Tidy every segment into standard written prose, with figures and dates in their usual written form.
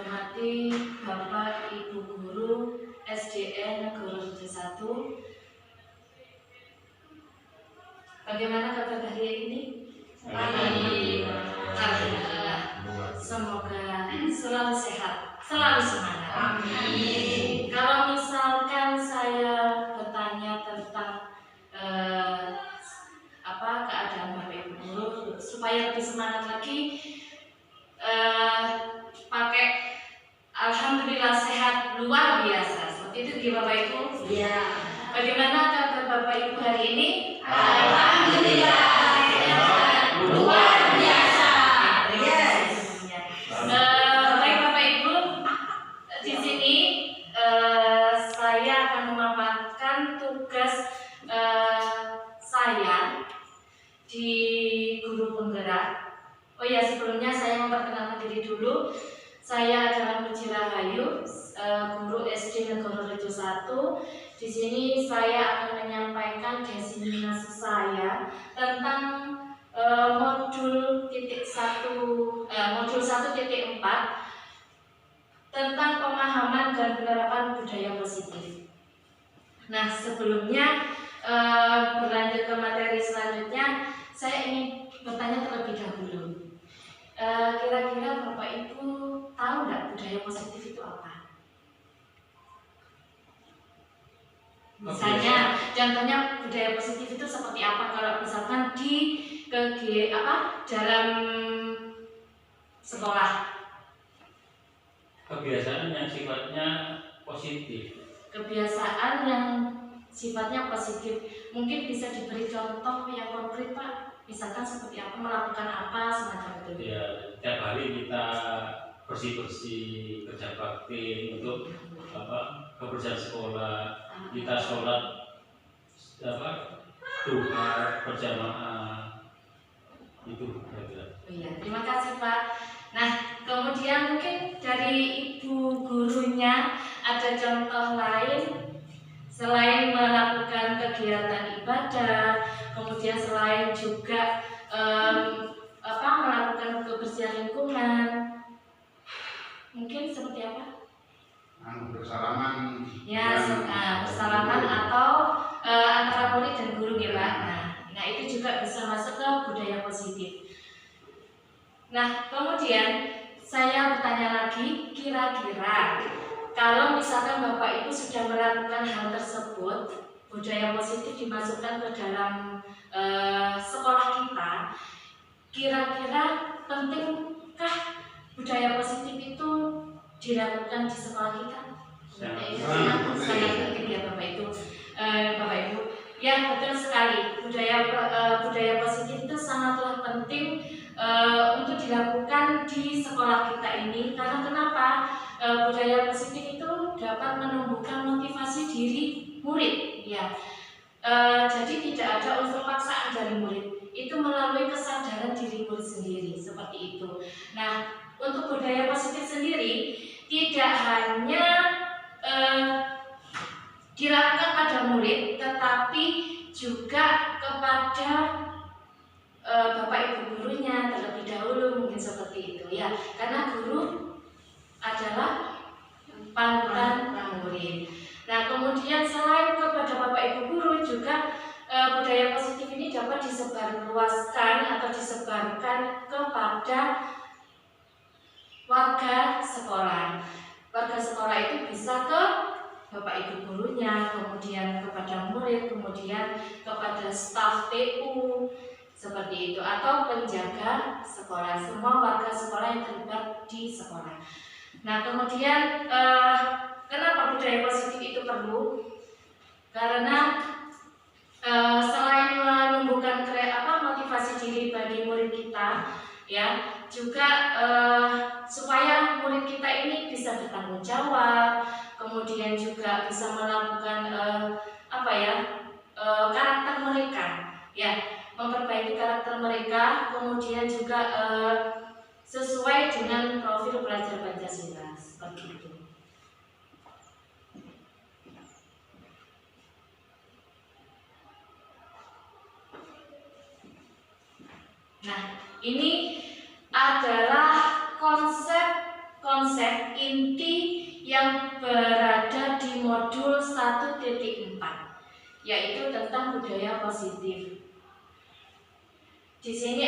hormati Bapak Ibu Guru SDN Negoro Rejo 1. Bagaimana kabar hari ini? Baik. Alhamdulillah. Semoga selalu sehat, selalu semangat. Amin. Kalau misalkan saya bertanya tentang keadaan Bapak Ibu Guru supaya lebih semangat lagi, pakai alhamdulillah sehat luar biasa. Seperti itu di Bapak Ibu? Iya. Bagaimana kabar Bapak Ibu hari ini? Alhamdulillah sehat luar biasa. Yes. Baik Bapak Ibu, di sini saya akan memaparkan tugas saya di Guru Penggerak. Oh ya, sebelumnya saya memperkenalkan diri dulu. Saya adalah Puji Rahayu, Guru SD Negoro Rejo 1. Di sini saya akan menyampaikan diseminasi saya tentang modul 1.4 tentang pemahaman dan penerapan budaya positif. Nah, sebelumnya berlanjut ke materi selanjutnya, saya ingin bertanya terlebih dahulu. Kira-kira Bapak Ibu tahu nggak budaya positif itu apa? Misalnya, contohnya budaya positif itu seperti apa? Kalau misalkan di dalam sekolah. Kebiasaan yang sifatnya positif. Kebiasaan yang sifatnya positif. Mungkin bisa diberi contoh yang konkret, Pak. Misalkan seperti apa, melakukan apa semacam itu. Ya, tiap hari kita bersih-bersih, kerja bakti untuk kebersihan sekolah. Kita sholat duha berjamaah. Itu kira-kira. Iya, terima kasih Pak. Nah, kemudian mungkin dari Ibu gurunya ada contoh lain selain melakukan kegiatan ibadah, kemudian selain juga melakukan kebersihan lingkungan, mungkin seperti apa? Bersalaman. Ya, bersalaman atau antara murid dan guru ya Pak. Nah itu juga bisa masuk ke budaya positif. Nah, kemudian saya bertanya lagi, kira-kira kalau misalkan Bapak Ibu sudah melakukan hal tersebut, budaya positif dimasukkan ke dalam sekolah kita, kira-kira pentingkah budaya positif itu dilakukan di sekolah kita? Sangat penting ya Bapak Ibu. Bapak Ibu, ya betul sekali. Budaya positif itu sangatlah penting untuk dilakukan di sekolah kita ini. Karena kenapa? Budaya positif itu dapat menumbuhkan motivasi diri murid. Ya, jadi tidak ada unsur paksaan dari murid. Itu melalui kesadaran diri murid sendiri seperti itu. Nah, untuk budaya positif sendiri tidak hanya dilakukan pada murid, tetapi juga kepada Bapak Ibu gurunya terlebih dahulu, mungkin seperti itu ya. Karena guru adalah panutan murid. Nah, kemudian selain kepada Bapak Ibu guru juga budaya positif ini dapat disebarluaskan atau disebarkan kepada warga sekolah. Warga sekolah itu bisa ke Bapak Ibu gurunya, kemudian kepada murid, kemudian kepada staf TU seperti itu, atau penjaga sekolah, semua warga sekolah yang terlibat di sekolah. Nah, kemudian kenapa budaya positif itu perlu? Karena selain menumbuhkan motivasi diri bagi murid kita, ya, juga supaya murid kita ini bisa bertanggung jawab, kemudian juga bisa melakukan karakter mereka, ya, memperbaiki karakter mereka, kemudian juga sesuai dengan profil pelajar Pancasila seperti itu. Nah, ini adalah konsep konsep inti yang berada di modul 1.4, yaitu tentang budaya positif. Di sini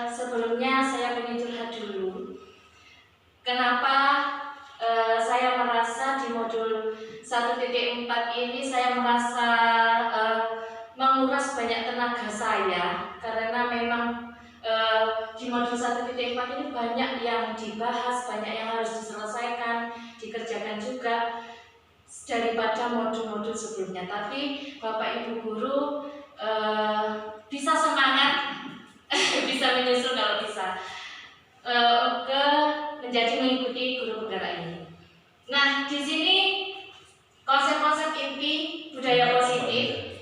sebelumnya saya ingin curhat dulu. Kenapa saya merasa di modul 1.4 ini saya merasa menguras banyak tenaga saya, karena memang di modul 1.4 ini banyak yang dibahas, banyak yang harus diselesaikan, dikerjakan juga daripada modul-modul sebelumnya. Tapi Bapak Ibu guru bisa semangat, bisa menyusul kalau bisa menjadi mengikuti guru penggerak ini. Nah, di sini konsep-konsep inti budaya positif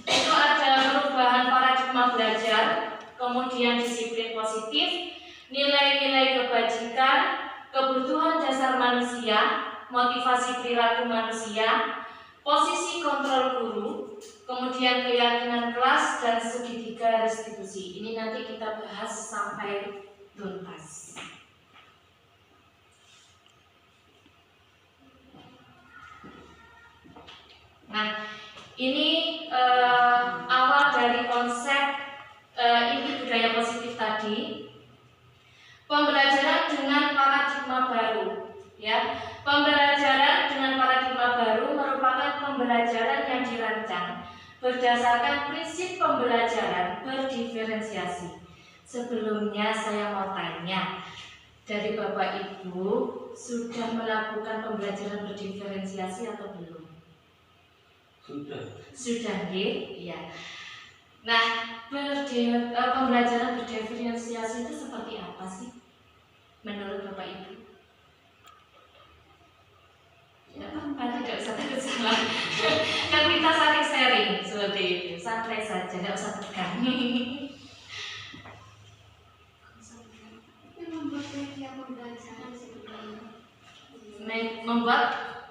itu ada perubahan paradigma belajar, kemudian disiplin positif, nilai-nilai kebajikan, kebutuhan dasar manusia, motivasi perilaku manusia, posisi kontrol guru, kemudian keyakinan kelas, dan segitiga restitusi. Ini nanti kita bahas sampai tuntas. Nah, ini awal dari konsep inti budaya positif tadi. Pembelajaran dengan paradigma baru, ya. Pembelajaran dengan paradigma baru merupakan pembelajaran yang dirancang berdasarkan prinsip pembelajaran berdiferensiasi. Sebelumnya saya mau tanya, dari Bapak Ibu sudah melakukan pembelajaran berdiferensiasi atau belum? Sudah, ya. Nah, pembelajaran berdiferensiasi itu seperti apa sih menurut Bapak Ibu? Ya, tidak usah takut salah. Kan kita saling sharing seperti itu, santai saja, tidak usah tegang. Membuat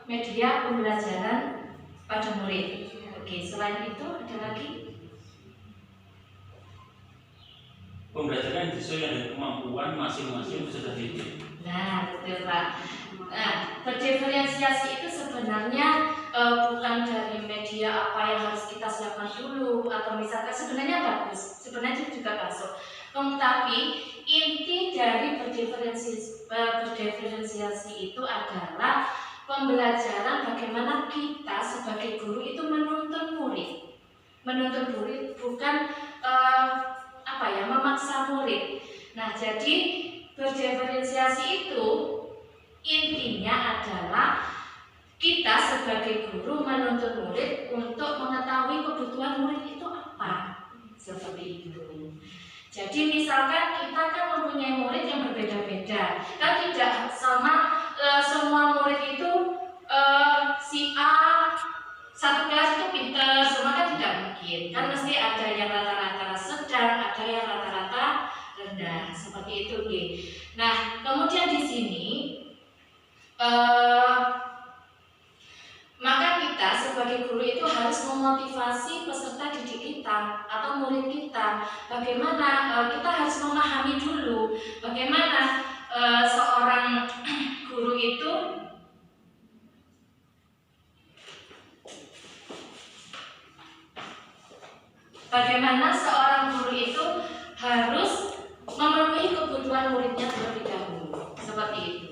media pembelajaran pada murid. Oke, selain itu ada lagi? Pembelajaran sesuai dengan kemampuan masing-masing peserta didik. Nah, betul Pak. Nah, berdiferensiasi itu sebenarnya bukan dari media apa yang harus kita siapkan dulu, atau misalkan sebenarnya bagus, sebenarnya juga masuk. Tetapi inti dari berdiferensiasi itu adalah pembelajaran bagaimana kita sebagai guru itu menuntun murid. Menuntun murid bukan memaksa murid. Nah, jadi berdiferensiasi itu intinya adalah kita sebagai guru menuntun murid untuk mengetahui kebutuhan murid itu apa. Seperti itu. Jadi misalkan kita kan mempunyai murid yang berbeda-beda, kan tidak sama semua murid itu si A satu kelas itu pintar, semua kan tidak mungkin. Kan mesti ada yang rata-rata sedang, ada yang rata-rata rendah, seperti itu. Nah, kemudian di sini maka kita sebagai guru itu harus memotivasi peserta didik kita atau murid kita. Bagaimana kita harus memahami dulu bagaimana seorang guru itu harus memenuhi kebutuhan muridnya terlebih dahulu. Seperti itu.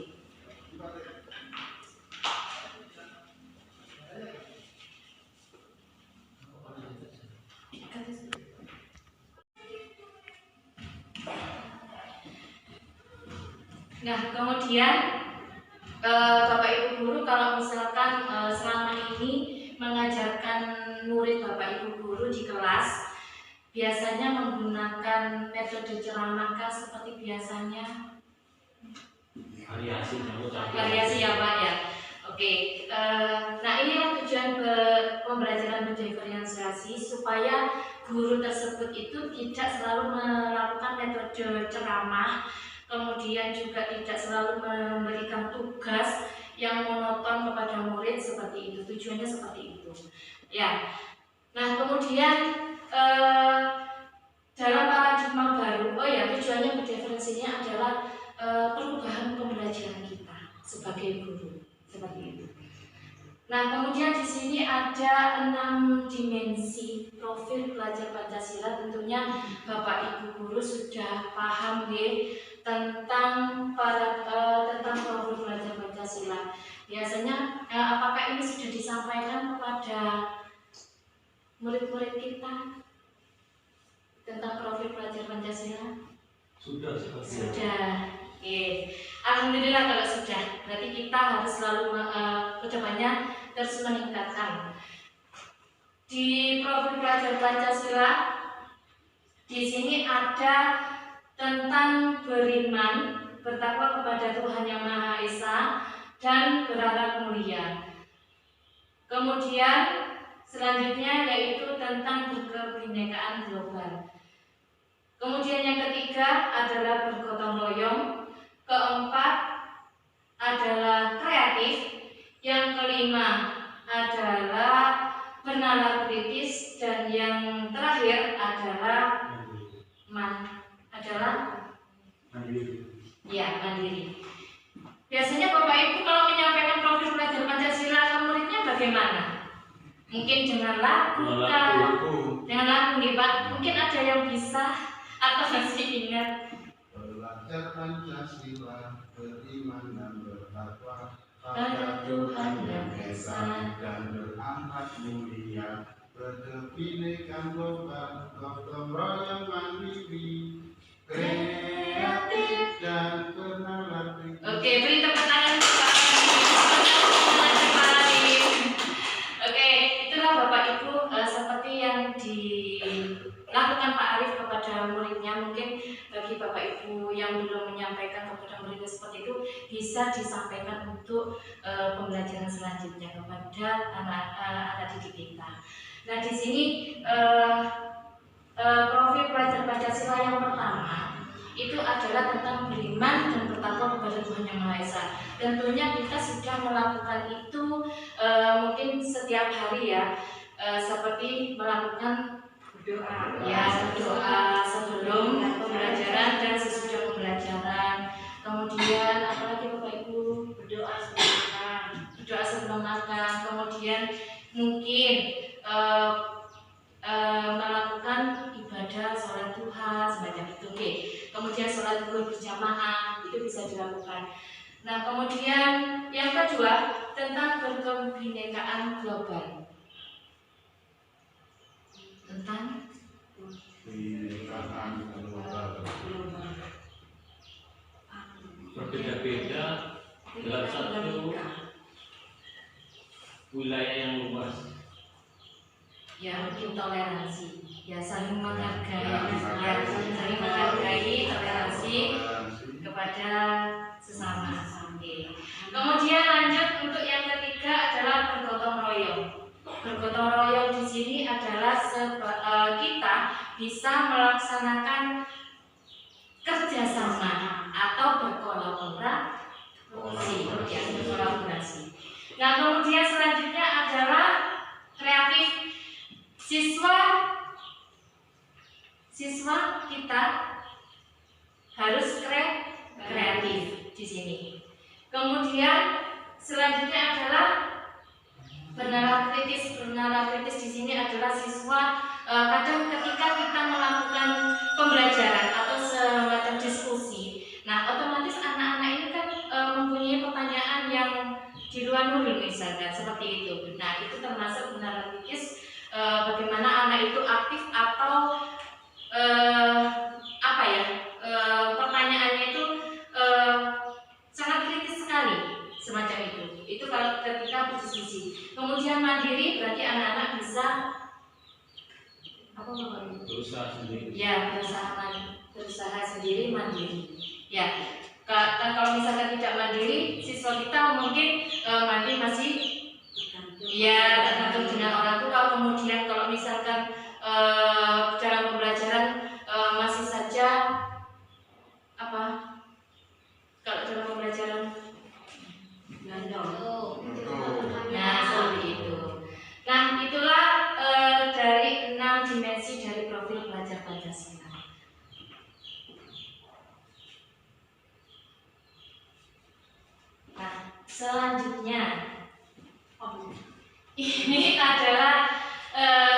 Nah, kemudian Bapak Ibu guru kalau misalkan selama ini mengajarkan murid Bapak Ibu guru di kelas, biasanya menggunakan metode ceramah seperti biasanya? Variasi ya Pak ya. Oke, nah inilah tujuan pembelajaran berdiferensiasi, supaya guru tersebut itu tidak selalu melakukan metode ceramah, kemudian juga tidak selalu memberikan tugas yang monoton kepada murid seperti itu. Tujuannya seperti itu. Ya. Nah, kemudian dalam paradigma baru, tujuannya berdiferensinya adalah perubahan pembelajaran kita. sebagai guru, seperti itu. Nah, kemudian di sini ada 6 dimensi profil pelajar Pancasila. Tentunya Bapak Ibu guru sudah paham tentang tentang profil pelajar Pancasila. Biasanya apakah ini sudah disampaikan kepada murid-murid kita tentang profil pelajar Pancasila? Sudah. Oke. Alhamdulillah kalau sudah. Berarti kita harus selalu kedepannya terus meningkatkan. Di profil pelajar Pancasila di sini ada tentang beriman, bertakwa kepada Tuhan Yang Maha Esa, dan berakhlak mulia. Kemudian selanjutnya yaitu tentang kebinekaan global. Kemudian yang ketiga adalah bergotong royong. Keempat adalah kreatif. Yang kelima adalah bernalar kritis, dan yang terakhir adalah mandiri. Biasanya Bapak Ibu kalau menyampaikan profil pelajar Pancasila ke muridnya bagaimana? Mungkin dengan lagu, nih Pak. Mungkin ada yang bisa atau masih ingat. Belajar Pancasila, beriman dan bertakwa pada Tuhan Yang Esa, dan berakhlak mulia, berkebinekaan global, gotong royong mandiri, kreatif dan bernalar kritis. Oke, beri tepuk tangan untuk Pak Arif. Oke, itulah Bapak Ibu seperti yang dilakukan Pak Arif kepada muridnya. Mungkin bagi Bapak Ibu yang belum menyampaikan kepada muridnya seperti itu, bisa disampaikan untuk pembelajaran selanjutnya kepada anak didik kita. Nah, di sini profil pelajar Pancasila yang pertama itu adalah tentang beriman dan bertakwa kepada Tuhan Yang Maha Esa. Tentunya kita sudah melakukan itu mungkin setiap hari ya, seperti melakukan berdoa sebelum pembelajaran dan sesudah pembelajaran. Kemudian apalagi Bapak Ibu, berdoa sebelum makan. Kemudian mungkin melakukan ibadah sholat duha semacam itu. Kemudian sholat zuhur berjamaah itu bisa dilakukan. Nah, kemudian yang kedua tentang berkebinekaan global. Tentang kebinekaan global. Berbeda-beda dalam satu wilayah yang luas. Ya, mungkin toleransi, ya saling menghargai, saling menghargai, toleransi kepada sesama. Kemudian lanjut untuk yang ketiga adalah bergotong royong. Bergotong royong di sini adalah kita bisa melaksanakan kerjasama atau berkolaborasi. Nah, kemudian selanjutnya adalah kreatif. Siswa kita harus kreatif di sini. Kemudian selanjutnya adalah bernalar kritis. Bernalar kritis di sini adalah siswa kadang ketika kita melakukan pembelajaran atau semacam diskusi, nah otomatis anak-anak ini kan mempunyai pertanyaan yang di luar nuril misalkan seperti itu. Nah, itu termasuk bernalar kritis. Bagaimana anak itu aktif atau pertanyaannya itu sangat kritis sekali semacam itu. Itu kalau ketika berdiskusi. Kemudian mandiri berarti anak-anak bisa berusaha sendiri. Ya, berusaha sendiri, mandiri. Ya, kalau misalkan tidak mandiri, siswa kita mungkin masih tergantung dengan orang tua. Kemudian kalau misalkan dalam pembelajaran masih saja kalau dalam pembelajaran seperti itu. Nah, itulah dari 6 dimensi dari profil pelajar Pancasila. Nah, Selanjutnya, ini adalah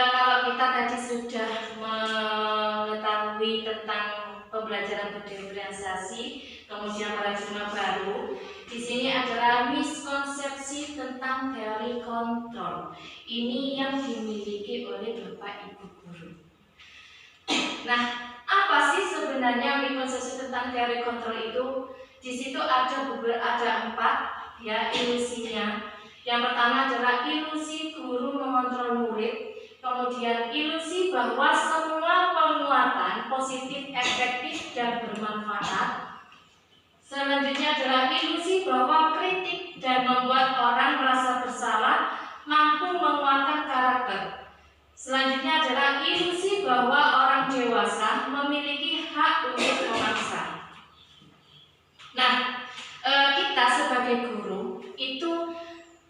kalau kita tadi sudah mengetahui tentang pembelajaran berdiferensiasi, kemudian paradigma baru. Di sini adalah miskonsepsi tentang teori kontrol. Ini yang dimiliki oleh Bapak Ibu guru. Nah, apa sih sebenarnya miskonsepsi tentang teori kontrol itu? Di situ ada 4 ya ilusinya. Yang pertama adalah ilusi guru mengontrol murid, kemudian ilusi bahwa semua penguatan positif, efektif, dan bermanfaat. Selanjutnya adalah ilusi bahwa kritik dan membuat orang merasa bersalah mampu menguatkan karakter. Selanjutnya adalah ilusi bahwa orang dewasa memiliki hak untuk memaksa. Nah, kita sebagai guru itu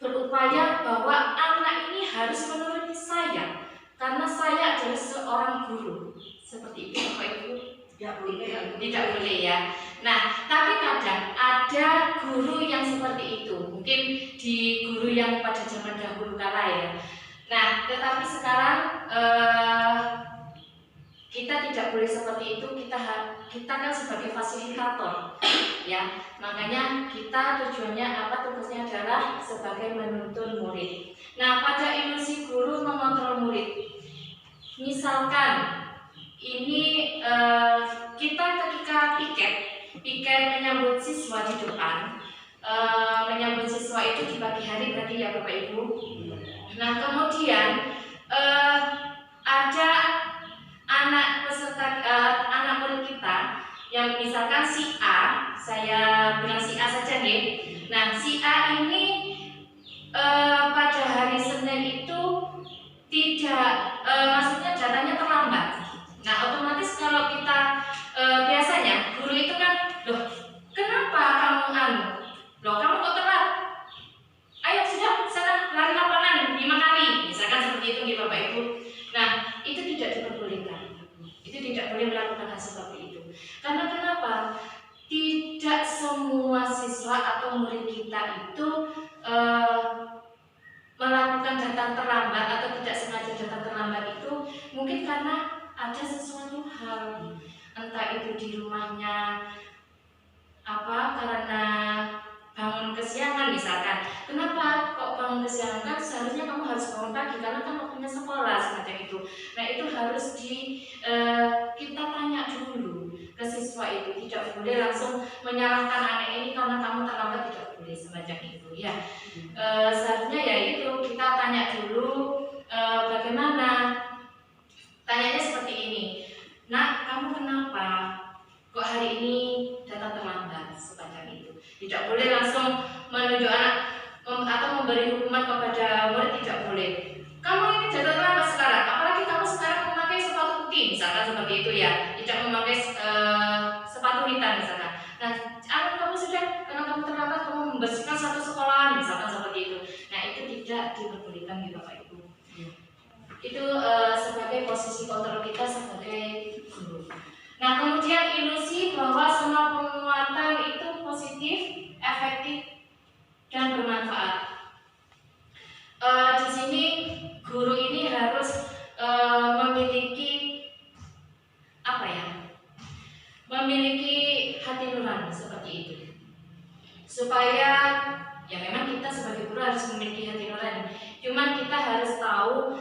berupaya bahwa anak ini harus menuruti saya, karena saya adalah seorang guru. Seperti itu, Bapak Ibu. Tidak boleh ya. Nah, tapi kadang ada guru yang seperti itu. Mungkin di guru yang pada zaman dahulu kala ya. Nah, tetapi sekarang kita tidak boleh seperti itu. Kita kan sebagai fasilitator, ya. Makanya kita tujuannya apa? Tugasnya adalah sebagai menuntun murid. Nah, pada ilusi guru mengontrol murid, misalkan ini kita ketika piket menyambut siswa di depan, menyambut siswa itu di pagi hari berarti ya Bapak Ibu. Nah, kemudian ada anak peserta, anak murid kita yang misalkan si A, saya bilang si A saja nih. Nah, si A ini pada hari Senin itu tidak, maksudnya datanya terlambat. Nah, otomatis kalau kita biasanya guru itu kan, loh, kenapa kamu loh, kamu kok telat? Ayo sudah sana lari lapangan 5 kali, misalkan seperti itu nih Bapak Ibu. Nah, itu tidak diperbolehkan. Itu tidak boleh melakukan hal seperti itu. Karena kenapa? Tidak semua siswa atau murid kita itu melakukan datang terlambat atau tidak sengaja datang terlambat itu mungkin karena ada sesuatu hal, entah itu di rumahnya karena bangun kesiangan misalkan. Kenapa kok bangun kesiangan? Kan seharusnya kamu harus bangun pagi karena kan waktunya sekolah semacam itu. Nah, itu harus kita tanya dulu ke siswa itu. Tidak boleh langsung menyalahkan anak ini karena kamu terlambat, tidak boleh semacam itu ya. Seharusnya ya itu kita tanya dulu bagaimana. Tanyanya seperti ini, nak, kamu kenapa kok hari ini datang terlambat, semacam itu. Tidak boleh langsung menunjuk anak atau memberi hukuman kepada murid, tidak boleh. Kamu ini datang terlambat sekarang, apalagi kamu sekarang memakai sepatu putih, misalkan seperti itu ya. Tidak memakai sepatu hitam misalkan. Nah, kamu sudah, karena kamu terlambat, kamu membersihkan satu sekolahan, misalkan seperti itu. Nah, itu tidak diperbolehkan di Bapak Ibu. Itu sebagai posisi kontrol kita sebagai guru. Nah, kemudian ilusi bahwa semua penguatan itu positif, efektif, dan bermanfaat. Di sini guru ini harus memiliki memiliki hati nurani seperti itu. Supaya ya memang kita sebagai guru harus memiliki hati nurani. Cuman kita harus tahu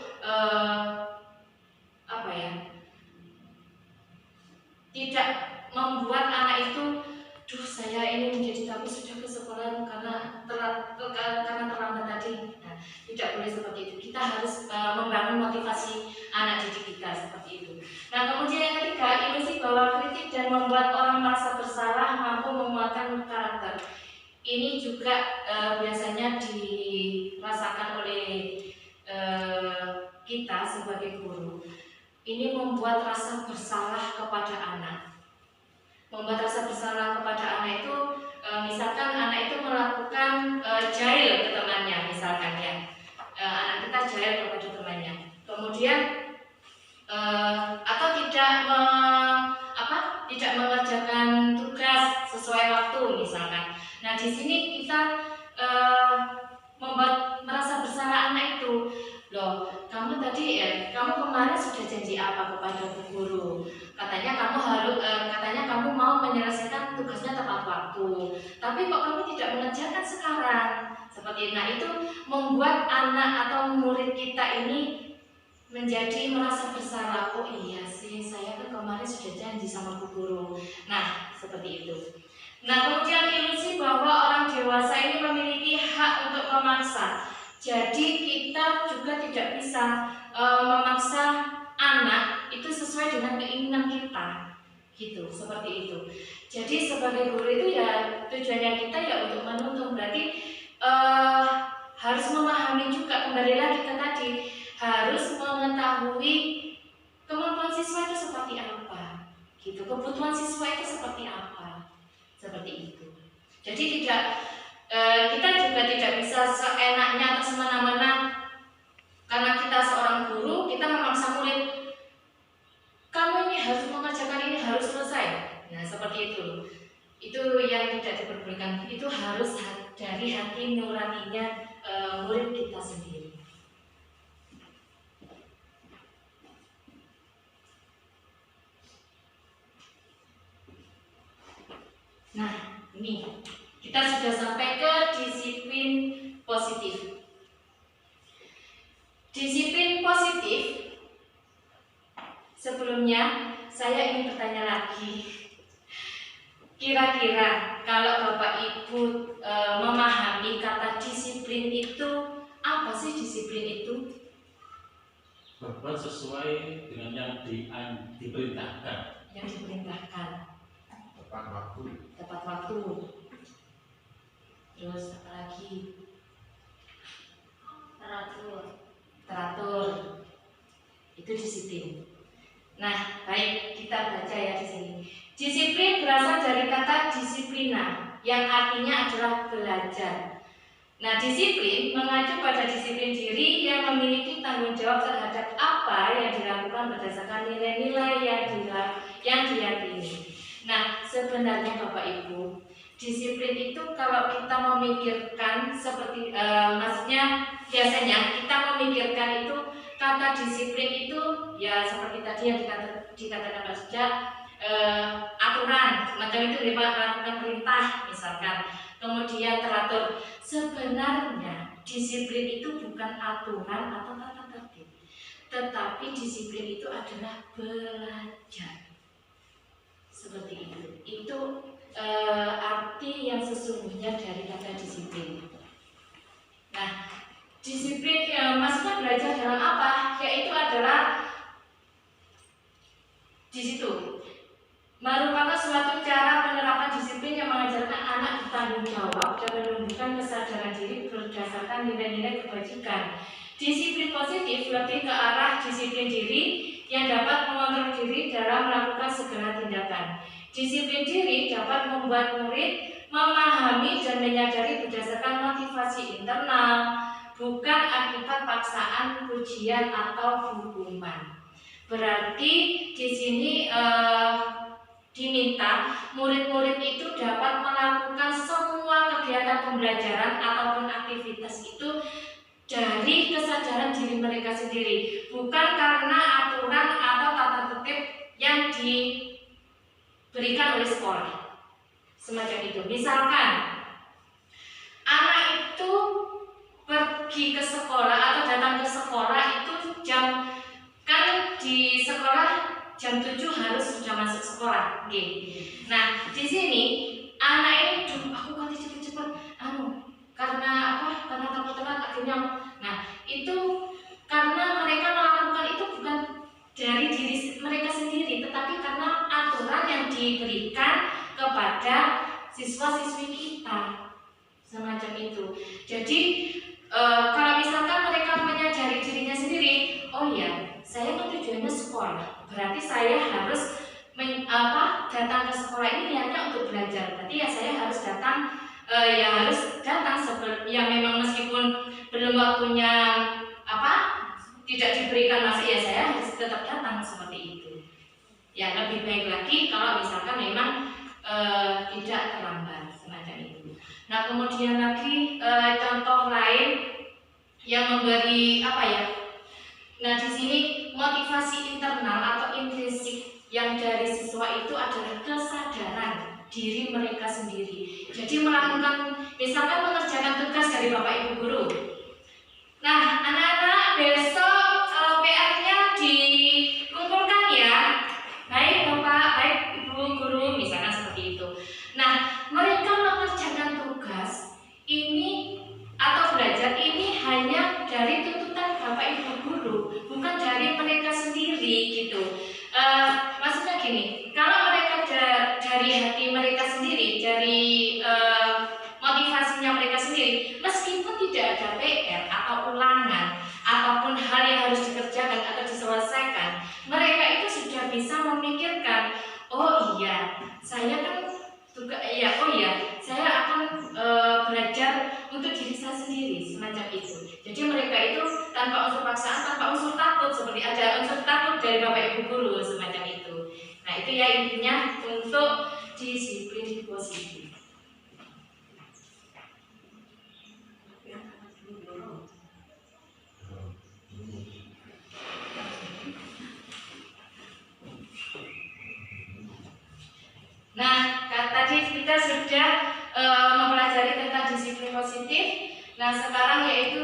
tidak membuat anak itu, saya ini menjadi takut sudah ke sekolah karena terlambat tadi. Nah, tidak boleh seperti itu. Kita harus membangun motivasi anak didik kita seperti itu. Nah, kemudian yang ketiga, ilusi bahwa kritik dan membuat orang merasa bersalah mampu menguatkan karakter. Ini juga biasanya dirasakan oleh kita sebagai guru. Ini membuat rasa bersalah kepada anak. Membuat rasa bersalah kepada anak itu, misalkan anak itu melakukan jahil ke temannya, misalkan ya. Anak kita jahil kepada temannya. Kemudian atau tidak mengerjakan tugas sesuai waktu, misalkan. Nah, di sini kita kemarin sudah janji apa kepada Bu Guru? Katanya kamu mau menyelesaikan tugasnya tepat waktu. Tapi kok kamu tidak mengerjakan sekarang? Seperti itu membuat anak atau murid kita ini menjadi merasa bersalah. Oh iya sih, saya kan kemarin sudah janji sama Bu Guru. Nah, seperti itu. Nah, kemudian ilusi bahwa orang dewasa ini memiliki hak untuk memaksa. Jadi kita juga tidak bisa memaksa anak itu sesuai dengan keinginan kita, gitu, seperti itu. Jadi sebagai guru itu ya tujuannya kita ya untuk menuntun, berarti harus memahami juga, kembali lagi ke tadi, harus mengetahui kemampuan siswa itu seperti apa, gitu, kebutuhan siswa itu seperti apa, seperti itu. Jadi kita juga tidak bisa seenaknya atau semena-mena. Karena kita seorang guru, kita memaksa murid, kamu ini harus mengerjakan ini, harus selesai. Nah, seperti itu. Itu yang tidak diperbolehkan. Itu harus dari hati nuraninya murid kita sendiri. Nah, ini kita sudah sampai ke disiplin positif. Disiplin positif, sebelumnya saya ingin bertanya lagi. Kira-kira kalau Bapak Ibu memahami kata disiplin itu, apa sih disiplin itu? Berbuat sesuai dengan yang diperintahkan. Yang diperintahkan. Tepat waktu. Tepat waktu. Terus apa lagi? Teratur. Itu disiplin. Nah, baik, kita baca ya di sini. Disiplin berasal dari kata disiplina, yang artinya adalah belajar. Nah, disiplin mengacu pada disiplin diri yang memiliki tanggung jawab terhadap apa yang dilakukan berdasarkan nilai-nilai yang diyakini. Nah, sebenarnya Bapak Ibu, disiplin itu kalau kita memikirkan seperti maksudnya biasanya kita memikirkan itu kata disiplin itu ya seperti tadi yang dikatakan Pak Sejak, aturan semacam itu, melakukan perintah misalkan, kemudian teratur. Sebenarnya disiplin itu bukan aturan atau tata tertib, tetapi disiplin itu adalah belajar. Seperti itu. Itu arti yang sesungguhnya dari kata disiplin. Nah, disiplin maksudnya belajar dalam apa? Yaitu adalah di situ merupakan suatu cara penerapan disiplin yang mengajarkan anak bertanggung jawab dan menumbuhkan kesadaran diri berdasarkan nilai-nilai kebajikan. Disiplin positif lebih ke arah disiplin diri yang dapat mengontrol diri dalam melakukan segala tindakan. Disiplin diri dapat membuat murid memahami dan menyadari berdasarkan motivasi internal, bukan akibat paksaan, pujian atau hukuman. Berarti di sini diminta murid-murid itu dapat melakukan semua kegiatan pembelajaran ataupun aktivitas itu dari kesadaran diri mereka sendiri, bukan karena aturan atau tata tertib yang diberikan oleh sekolah. Semacam itu. Misalkan anak itu pergi ke sekolah atau datang ke sekolah itu kan di sekolah jam 7 harus sudah masuk sekolah. Nah, di sini anak ini aku ganti cepet-cepet karena apa? Karena takut telat akhirnya. Nah, itu karena mereka melakukan itu bukan dari diri mereka sendiri, tetapi karena aturan yang diberikan kepada siswa-siswi kita. Semacam itu. Jadi kalau misalkan mereka menyadari dirinya sendiri, oh iya, saya kan tujuannya sekolah, berarti saya harus datang ke sekolah ini niatnya untuk belajar. Berarti ya saya harus datang, ya memang meskipun belum waktunya tidak diberikan masih, ya saya harus tetap datang seperti itu. Ya lebih baik lagi kalau misalkan memang tidak terlambat semacam itu. Nah, kemudian lagi contoh lain yang memberi Nah, di sini motivasi internal atau intrinsik yang dari siswa itu adalah kesadaran diri mereka sendiri. Jadi melakukan, misalkan mengerjakan tugas dari Bapak Ibu guru. Nah, anak-anak besok PR-nya dikumpulkan ya. Baik Bapak, baik Ibu guru, misalkan seperti itu. Nah, mereka mengerjakan tugas ini atau belajar ini hanya dari tuntutan Bapak Ibu guru, bukan dari mereka sendiri gitu. Maksudnya gini, kalau mereka dari hati mereka sendiri, dari motivasinya mereka sendiri, meskipun tidak ada PR atau ulangan ataupun hal yang harus dikerjakan atau diselesaikan, mereka itu sudah bisa memikirkan, oh iya, saya kan juga saya akan belajar untuk diri saya sendiri, semacam itu. Jadi mereka itu tanpa unsur paksaan, tanpa unsur takut, seperti ada unsur takut dari Bapak Ibu guru, semacam itu. Nah, itu ya intinya untuk disiplin positif. Nah, tadi kita sudah mempelajari tentang disiplin positif. Nah, sekarang yaitu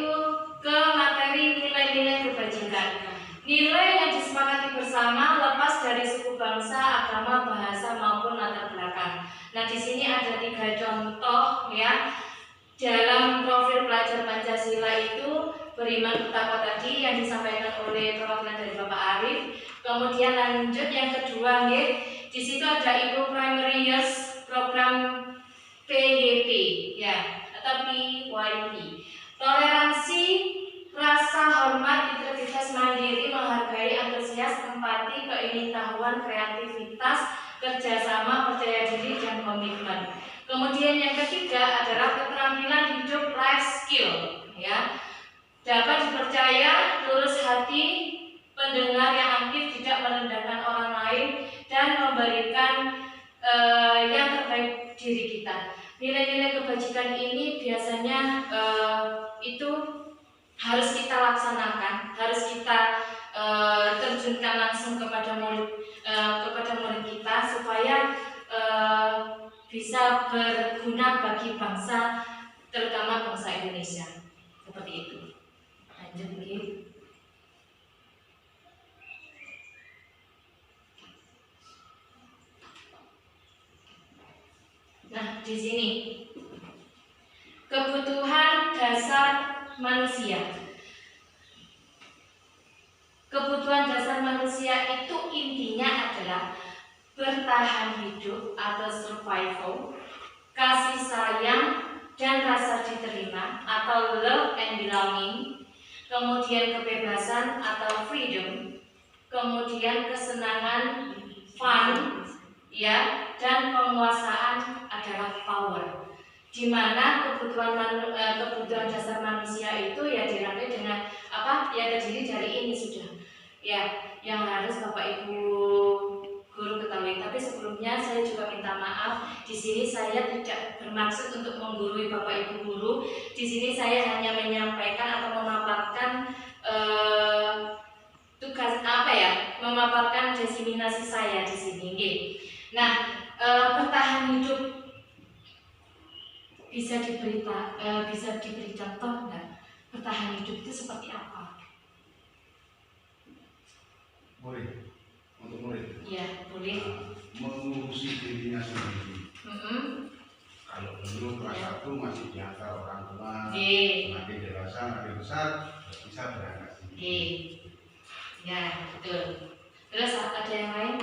ke materi nilai-nilai kebajikan. Nilai yang disepakati bersama lepas dari suku bangsa, agama, bahasa maupun latar belakang. Nah, di sini ada 3 contoh ya. Dalam profil pelajar Pancasila itu beriman bertakwa tadi yang disampaikan oleh perwakilan dari Bapak Arif. Kemudian lanjut yang kedua, di situ ada Ibu Primary Years Program PYP ya, atau PYP. Toleransi, rasa hormat, integritas, mandiri, menghargai, antusias, empati, keingintahuan, kreativitas, kerjasama, percaya diri, dan komitmen. Kemudian yang ketiga adalah keterampilan hidup life skill ya. Dapat dipercaya, lurus hati, pendengar yang aktif, tidak merendahkan orang lain, dan memberikan yang terbaik diri kita. Nilai-nilai kebajikan ini biasanya itu harus kita laksanakan, harus kita terjunkan langsung kepada murid kita supaya bisa berguna bagi bangsa, terutama bangsa Indonesia. Seperti itu. Lanjut lagi. Nah, di sini kebutuhan dasar manusia. Kebutuhan dasar manusia itu intinya adalah bertahan hidup atau survival, kasih sayang dan rasa diterima atau love and belonging, kemudian kebebasan atau freedom, kemudian kesenangan, fun, ya, dan penguasaan adalah power. Di mana kebutuhan dasar manusia itu ya dirangkai dengan apa? Ya terdiri dari ini sudah. Ya, yang harus Bapak Ibu guru ketahui. Tapi sebelumnya saya juga minta maaf. Di sini saya tidak bermaksud untuk menggurui Bapak Ibu guru. Di sini saya hanya menyampaikan atau memaparkan tugas apa ya? Memaparkan diseminasi saya di sini. Nah, bertahan hidup bisa diberi contoh enggak? Bertahan hidup itu seperti apa? Murid, untuk murid. Iya, boleh. Mengurusi dirinya sendiri. Kalau dulu kelas 1 masih diantar orang tua, makin dewasa, makin besar, bisa berangkat sendiri. Ya, betul. Terus ada yang lain?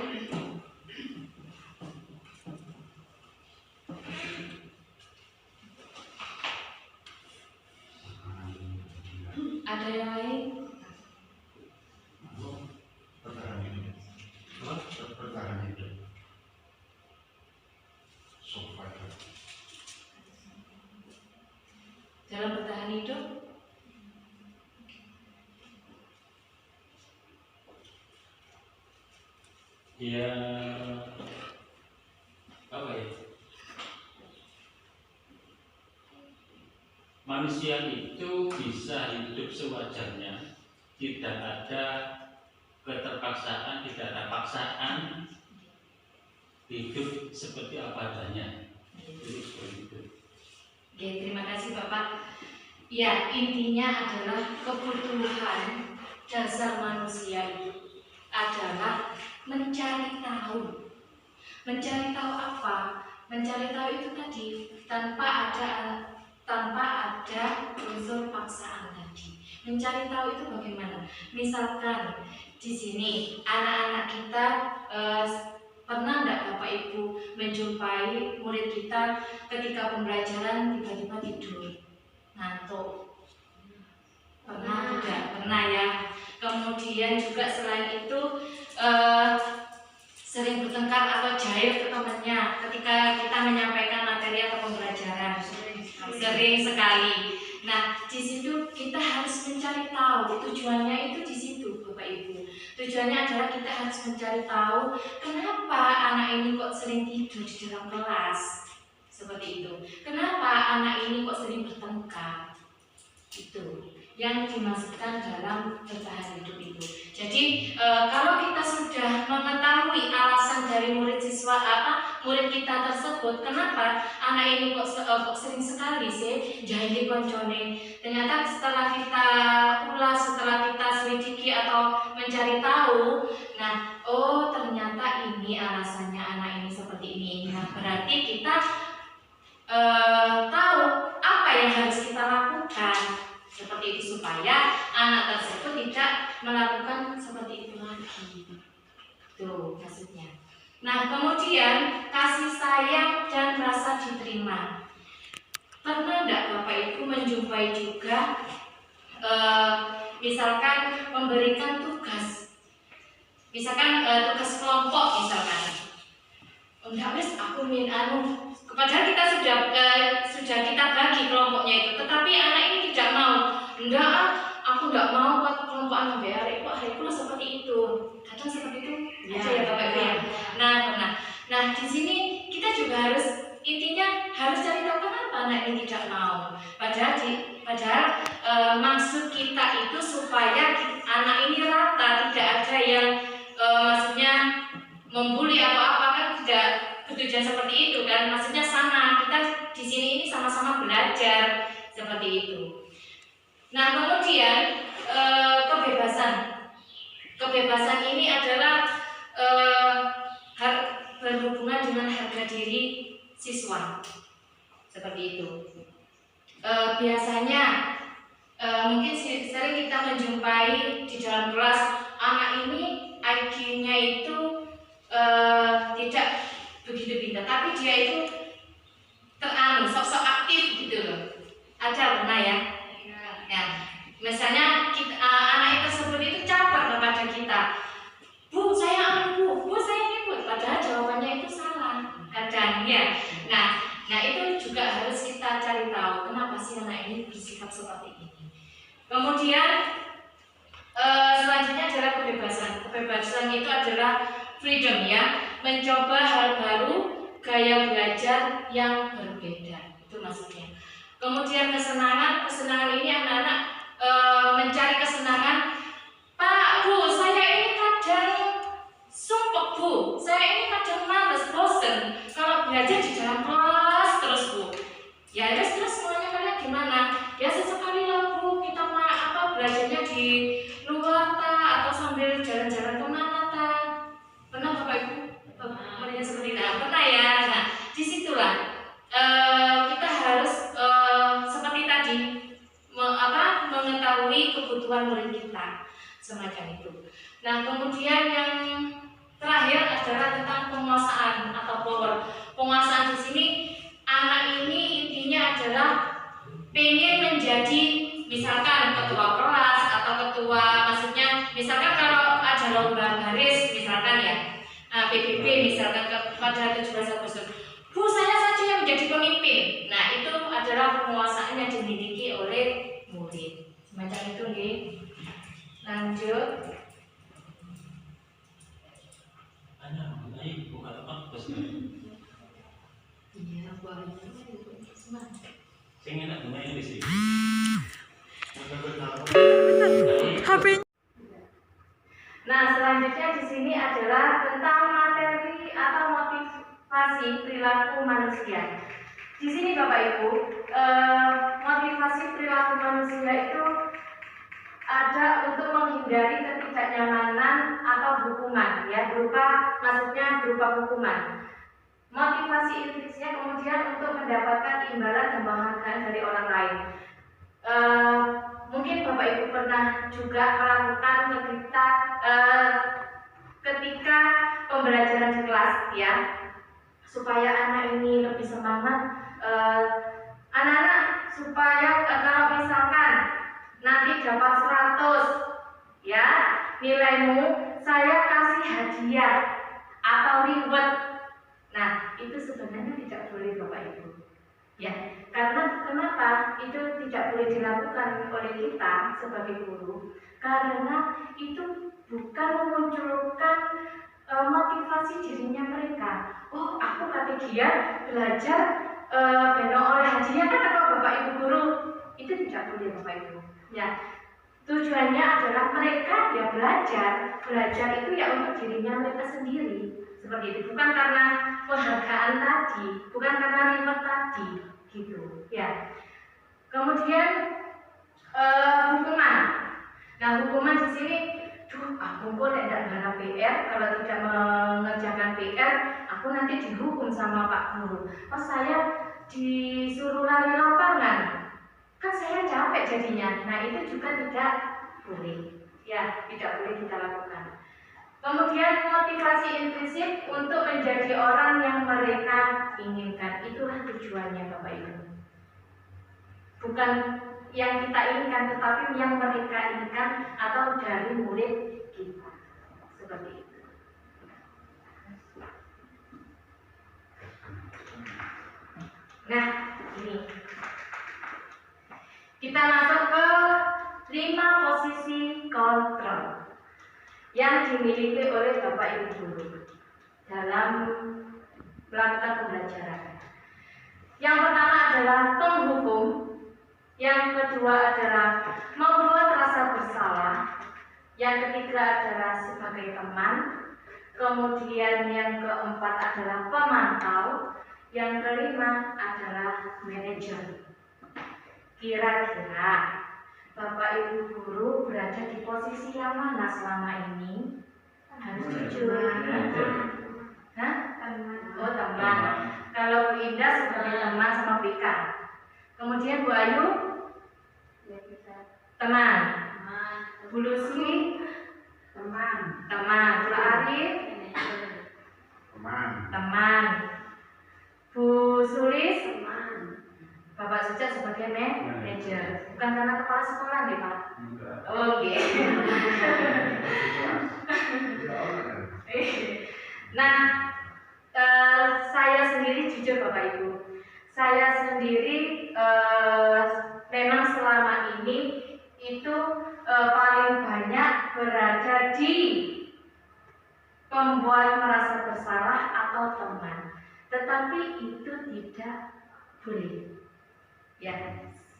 Ada yang lain? Bertahan hidup. Bertahan hidup. Survival. Dalam bertahan hidup, ya apa ya, manusia itu bisa hidup sewajarnya tidak ada keterpaksaan, tidak ada paksaan, hidup seperti apa adanya. Itu seperti itu. Oke, terima kasih Bapak. Ya, intinya adalah kebutuhan dasar manusia itu adalah mencari tahu. Mencari tahu apa? Mencari tahu itu tadi tanpa ada unsur paksaan tadi. Mencari tahu itu bagaimana? Misalkan di sini anak-anak kita pernah enggak Bapak Ibu menjumpai murid kita ketika pembelajaran tiba-tiba tidur, ngantuk? Pernah tidak? Pernah ya. Kemudian juga selain itu sering bertengkar atau jahil ke temannya ketika kita menyampaikan materi atau pembelajaran. Sering sekali. Nah, di situ kita harus mencari tahu tujuannya itu di situ, Bapak Ibu. Tujuannya adalah kita harus mencari tahu kenapa anak ini kok sering tidur di dalam kelas seperti itu. Kenapa anak ini kok sering bertengkar? Itu yang dimaksudkan dalam bertahan hidup itu. Jadi kalau kita sudah mengetahui alasan dari murid kita tersebut, kenapa anak ini kok sering sekali sih jahili koncone, ternyata setelah kita ulas, setelah kita selidiki atau mencari tahu, nah oh ternyata ini alasannya anak ini seperti ini. Nah berarti kita tahu apa yang harus kita lakukan seperti itu supaya anak tersebut tidak melakukan seperti itu lagi. Tuh maksudnya. Nah kemudian kasih sayang dan rasa diterima. Pernah enggak Bapak Ibu menjumpai juga misalkan memberikan tugas, misalkan tugas kelompok misalkan. Enggak wes aku padahal kita sudah kita bagi kelompoknya itu, tetapi anak ini tidak mau. Enggak, aku enggak mau buat kelompok anak BRI. Kok hariku seperti itu? Kadang seperti itu aja ya Bapak Ibu ya. Nah di sini kita juga harus intinya harus cari tahu kenapa anak ini tidak mau. Padahal maksud kita itu supaya anak ini rata, tidak ada yang maksudnya membuli atau apa, kan tidak bertujuan seperti itu kan, maksudnya sama, kita di sini ini sama-sama belajar seperti itu. Nah kemudian kebebasan ini adalah berhubungan dengan harga diri siswa seperti itu. Biasanya mungkin sering kita menjumpai di dalam kelas anak ini IQ-nya itu tidak begitu pintar, tapi dia itu sok-sok aktif gitu loh. Ada pernah ya? Ya. Misalnya anak tersebut itu caper kepada kita, Bu saya Bu saya ini Bu, padahal jawabannya itu salah kadang ya. Nah itu juga harus kita cari tahu kenapa sih anak ini bersikap seperti ini. Kemudian selanjutnya adalah kebebasan. Kebebasan itu adalah freedom ya, mencoba hal baru, gaya belajar yang berbeda. Itu maksudnya. Kemudian kesenangan ini anak-anak mencari kesenangan. Pak, Bu, saya ini kadang sumpah Bu, saya ini kadang males, bosen kalau belajar di dalam kelas terus Bu. Ya terus semuanya kalian gimana? Ya sesekali lah Bu, kita belajarnya di luar atau sambil jalan-jalan kemana pernah Bapak Ibu muridnya seperti itu? Pernah ya. Nah disitulah kita harus seperti tadi mengetahui kebutuhan murid kita semacam itu. Nah kemudian yang terakhir adalah tentang penguasaan atau power. Penguasaan di sini anak ini intinya adalah pengen menjadi misalkan ketua kelas atau ketua, maksudnya misalkan kalau ada lomba baris misalkan ya PBB misalkan pada 17 Agustus, Bu saya saja yang menjadi pemimpin. Nah itu adalah penguasaan yang dimiliki oleh murid semacam itu nih. Lanjut. Bukan apa Iya, buahnya semangat. Saya enak di sini. HP sini adalah tentang materi atau motivasi perilaku manusia. Di sini Bapak Ibu, motivasi perilaku manusia itu ada untuk menghindari ketidaknyamanan atau hukuman, ya, maksudnya berupa hukuman. Motivasi intrinsisnya kemudian untuk mendapatkan imbalan dan penghargaan dari orang lain. Mungkin Bapak Ibu pernah juga melakukan ketika pembelajaran di kelas, ya, supaya anak ini lebih semangat. Anak-anak supaya kalau misalkan nanti dapat 100, ya, nilaimu saya kasih hadiah atau reward. Nah, itu sebenarnya tidak boleh Bapak Ibu, ya, karena kenapa itu tidak boleh dilakukan oleh kita sebagai guru? Karena itu bukan memunculkan motivasi dirinya mereka. Oh, aku ketigian belajar beno oleh hadiah kan apa Bapak Ibu guru? Itu tidak boleh Bapak Ibu. Ya, tujuannya adalah mereka ya belajar itu ya untuk dirinya mereka sendiri, seperti itu, bukan karena penghargaan tadi, bukan karena reward tadi, gitu, ya. Kemudian hukuman. Nah, hukuman di sini, aku kok tidak ada PR, kalau tidak mengerjakan PR, aku nanti dihukum sama Pak Guru. Oh, saya disuruh lari lapangan, kan saya capek jadinya. Nah, itu juga tidak boleh, ya, tidak boleh kita lakukan. Kemudian motivasi intrinsik untuk menjadi orang yang mereka inginkan, itulah tujuannya Bapak Ibu. Bukan yang kita inginkan, tetapi yang mereka inginkan atau dari murid kita, seperti itu. Nah, ini kita masuk ke 5 posisi kontrol yang dimiliki oleh Bapak Ibu guru dalam melakukan pembelajaran. Yang pertama adalah penghukum, yang kedua adalah membuat rasa bersalah, yang ketiga adalah sebagai teman, kemudian yang keempat adalah pemantau, yang kelima adalah manajer. Kira-kira Bapak Ibu guru berada di posisi yang mana selama ini? Harus jujur. Hah? Oh, teman. Kalau Bu Indah sebagai teman sama Vika. Kemudian Bu Ayu? Teman. Bu Lucy? Teman. Bu Arif? Teman. Bu Sulis? Bapak Sujat sebagai manajer, bukan karena kepala sekolah nih Pak. Oke. Nah, saya sendiri jujur Bapak Ibu, saya sendiri memang selama ini itu paling banyak berada di pembuat merasa bersalah atau teman, tetapi itu tidak boleh. Ya,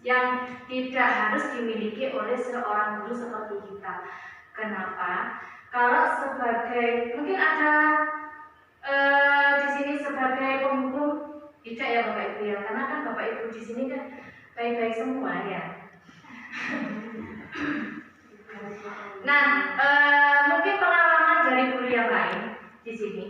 yang tidak harus dimiliki oleh seorang guru seperti kita. Kenapa? Kalau sebagai, mungkin ada di sini sebagai penghukum, tidak ya Bapak Ibu ya, karena kan Bapak Ibu di sini kan baik-baik semua ya. Nah, mungkin pengalaman dari guru yang lain di sini.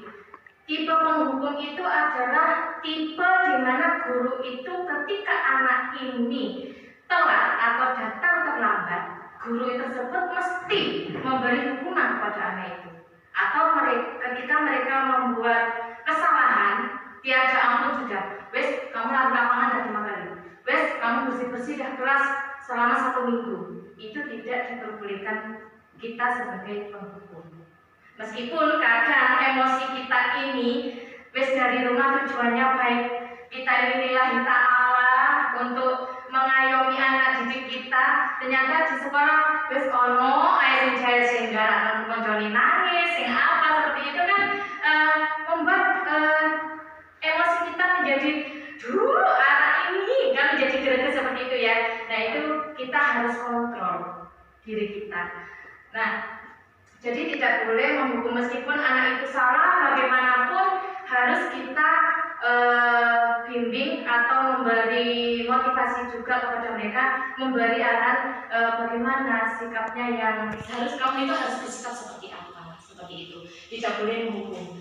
Tipe penghukum itu adalah tipe di mana guru itu ketika anak ini telat atau datang terlambat, guru tersebut mesti memberi hukuman kepada anak itu. Atau ketika mereka membuat kesalahan, tiada ampun sudah. Wes, kamu lapangan dari 5 kali. Wes, kamu bersih-bersih dah kelas selama 1 minggu. Itu tidak diperbolehkan kita sebagai penghukum. Meskipun kadang emosi kita ini wis dari rumah tujuannya baik, kita ini lillahi ta'ala untuk mengayomi anak didik kita, ternyata di sekolah wis ono ae sing jahil sing garak koncone nangis sing apa seperti itu kan membuat emosi kita menjadi anak ini kan menjadi greget seperti itu ya. Nah, itu kita harus kontrol diri kita. Nah, Jadi tidak boleh menghukum meskipun anak itu salah, bagaimanapun harus kita bimbing atau memberi motivasi juga kepada mereka, memberi arahan bagaimana sikapnya yang kamu itu harus bersikap seperti apa, seperti itu. Tidak boleh menghukum.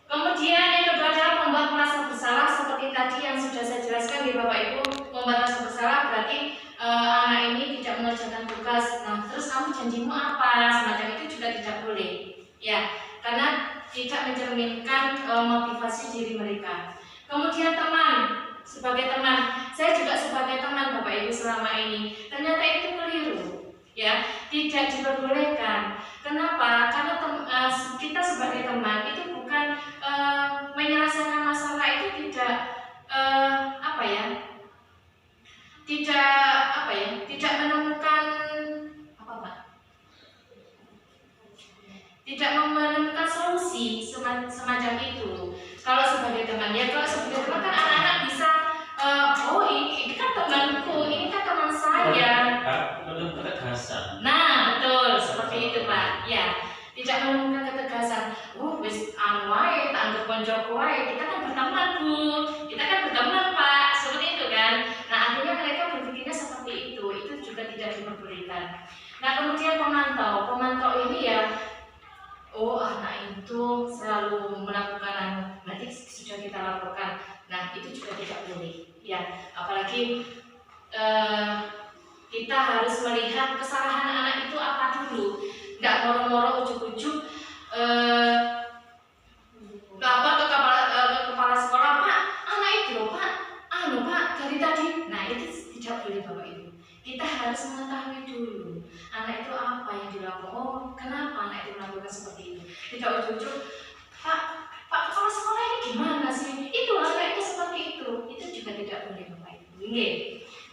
Kemudian yang kedua adalah membuat merasa bersalah, seperti tadi yang sudah saya jelaskan di Bapak Ibu. Membuat merasa bersalah berarti anak ini tidak mengerjakan tugas. Nah, terus kamu janjimu apa? Semacam itu juga tidak boleh. Ya, karena tidak mencerminkan motivasi diri mereka. Kemudian teman, sebagai teman, saya juga sebagai teman Bapak Ibu selama ini, ternyata itu keliru. Ya, tidak diperbolehkan. Kenapa? Karena kita sebagai teman itu bukan menyelesaikan masalah itu tidak tidak menemukan tidak menemukan solusi semacam itu. Kalau sebagai teman, ya kalau sebagai teman kan anak-anak bisa oh ini kan temanku, ini kan teman saya. Menemukan ketegasan. Nah, betul seperti itu Pak. Ya, tidak menemukan ketegasan. Wis wae tak anggap koncoku wae. Kita kan berteman Bu. Kita kan berteman Pak. Seperti itu kan. Nah, akhirnya mereka berpikirnya seperti itu. Itu juga tidak diperbolehkan. Nah, kemudian pemantau ini ya, oh anak itu selalu melakukan berarti sudah kita laporkan. Nah, itu juga tidak boleh. Ya, apalagi kita harus melihat kesalahan anak itu apa dulu. Nggak moro-moro ujuk-ujuk ke kepala sekolah, Pak, anak itu loh Pak, Pak dari tadi. Nah, itu tidak boleh Bapak Ibu. Kita harus mengetahui dulu anak itu apa yang dilakukan. Oh, kenapa anak itu melakukan seperti itu? Tidak ujuk-ujuk, Pak kepala sekolah ini gimana sih? Itu anak itu seperti itu. Itu juga tidak boleh Bapak Ibu. Oke.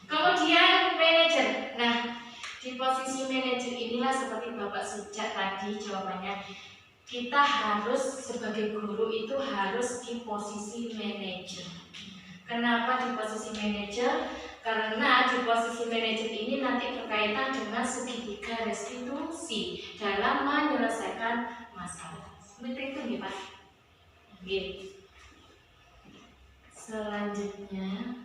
Kemudian manajer. Nah, di posisi manajer inilah seperti Bapak sejak tadi jawabannya. Kita harus sebagai guru itu harus di posisi manajer. Kenapa di posisi manajer? Karena di posisi manajer ini nanti berkaitan dengan segitiga restitusi dalam menyelesaikan masalah. Seperti itu nih Pak. Oke. Selanjutnya,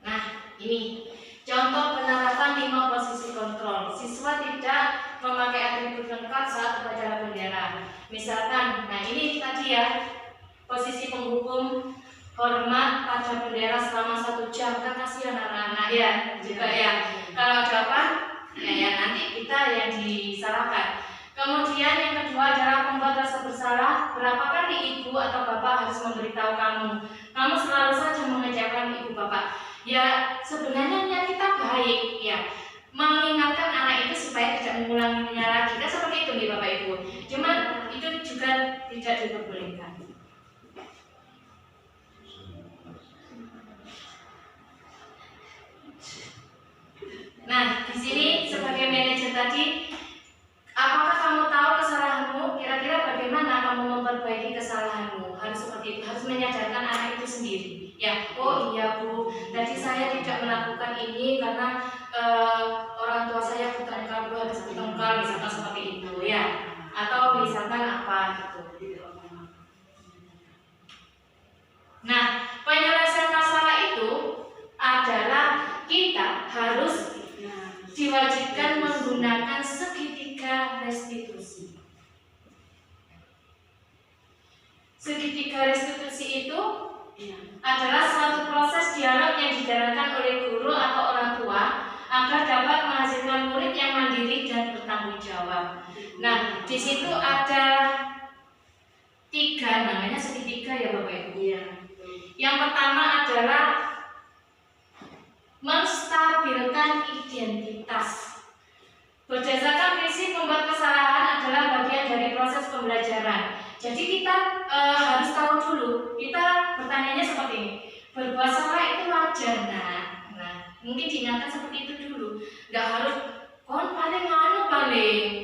nah ini contoh penerapan 5 posisi kontrol. Siswa tidak memakai atribut lengkap saat upacara bendera. Misalkan, nah ini tadi ya, posisi penghukum hormat pada bendera selama 1 jam. Kan kasihan anak-anak ya, juga ya. Kalau ada apa, ya nanti kita yang disalahkan. Kemudian yang kedua adalah membuat rasa bersalah. Berapa kali ibu atau bapak harus memberitahu kamu? Kamu selalu saja mengecewakan ibu bapak. Ya sebenarnya niat kita baik ya, mengingatkan anak itu supaya tidak mengulanginya lagi. Kan seperti itu nih Bapak Ibu. Cuman itu juga tidak diperbolehkan. Nah, di sini sebagai manajer tadi, apakah kamu tahu kesalahanmu? Kira-kira bagaimana kamu memperbaiki kesalahanmu? Harus seperti itu, harus menyadarkan anak itu sendiri. Ya, oh iya Bu, tadi saya tidak melakukan ini karena orang tua saya bertengkar, harus bertengkar, misalkan seperti itu ya. Atau misalkan apa gitu. Nah, penyelesaian masalah itu adalah kita harus diwajibkan menggunakan segitiga restitusi. Segitiga restitusi itu adalah suatu proses dialog yang dijalankan oleh guru atau orang tua agar dapat menghasilkan murid yang mandiri dan bertanggung jawab. Nah, di situ ada 3, namanya segitiga ya Bapak Ibu. Yang pertama adalah menstabilkan identitas. Berdasarkan prinsip membuat kesalahan adalah bagian dari proses pembelajaran. Jadi kita harus tahu dulu. Kita bertanyanya seperti ini. Berbuat salah itu wajar, nah mungkin diingatkan seperti itu dulu. Nggak harus, paling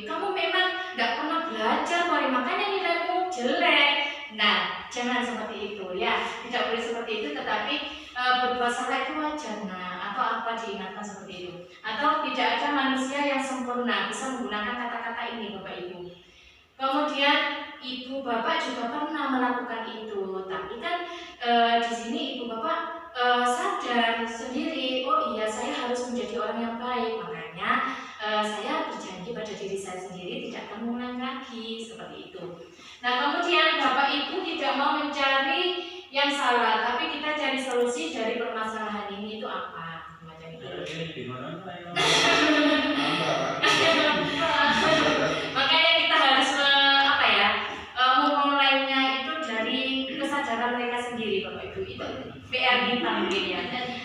kamu memang nggak pernah belajar, makanya nilaimu jelek. Nah, jangan seperti itu ya. Tidak boleh seperti itu, tetapi berbuat salah itu wajar. Nah, atau apa diingatkan seperti itu. Atau tidak ada manusia yang sempurna bisa menggunakan kata-kata ini Bapak Ibu. Kemudian ibu bapak juga pernah melakukan itu, tapi kan di sini ibu bapak sadar sendiri, oh iya saya harus menjadi orang yang baik, makanya saya berjanji pada diri saya sendiri tidak akan mengulang lagi seperti itu. Nah kemudian bapak ibu tidak mau mencari yang salah, tapi kita cari solusi dari permasalahan ini itu apa? Macam itu. Makanya kita harus memulainya itu dari kesadaran mereka sendiri Bapak Ibu. Itu PR kita mungkin ya.